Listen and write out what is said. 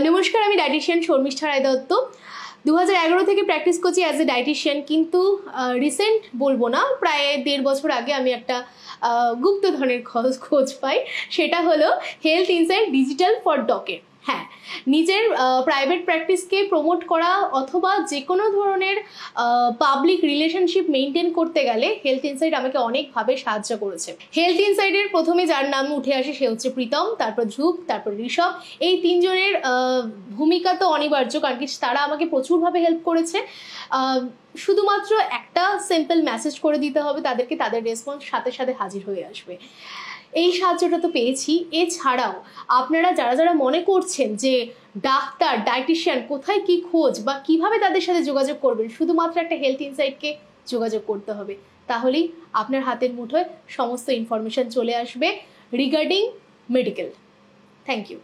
নমস্কার, আমি ডায়েটিশিয়ান শর্মিষ্ঠা রায় দত্ত। 2011 থেকে প্র্যাকটিস করছি অ্যাজ এ ডায়েটিশিয়ান, কিন্তু রিসেন্ট বলবো না, প্রায় 1.5 বছর আগে আমি একটা গুপ্তধনের খোঁজ পাই। সেটা হলো হেলথ ইনসাইট ডিজিটাল ফর ডকের। হ্যাঁ, নিজের প্রাইভেট প্র্যাকটিসকে প্রমোট করা অথবা যে কোনো ধরনের পাবলিক রিলেশনশিপ মেনটেন করতে গেলে হেলথ ইনসাইট আমাকে অনেকভাবে সাহায্য করেছে। হেলথ ইনসাইটের প্রথমে যার নাম উঠে আসে সে হচ্ছে প্রীতম, তারপর ধ্রুব, তারপর ঋষভ। এই তিনজনের ভূমিকা তো অনিবার্য, কারণ কি তারা আমাকে প্রচুরভাবে হেল্প করেছে। শুধুমাত্র একটা সিম্পল মেসেজ করে দিতে হবে তাদেরকে, তাদের রেসপন্স সাথে সাথে হাজির হয়ে আসবে। এই সাহায্যটা তো পেয়েছি। এছাড়াও আপনারা যারা যারা মনে করছেন যে ডাক্তার, ডায়েটিশিয়ান কোথায় কি খোঁজ বা কিভাবে তাদের সাথে যোগাযোগ করবেন, শুধুমাত্র একটা হেলথ ইনসাইটকে যোগাযোগ করতে হবে, তাহলেই আপনার হাতের মুঠোয় সমস্ত ইনফরমেশন চলে আসবে রিগার্ডিং মেডিকেল। Thank you.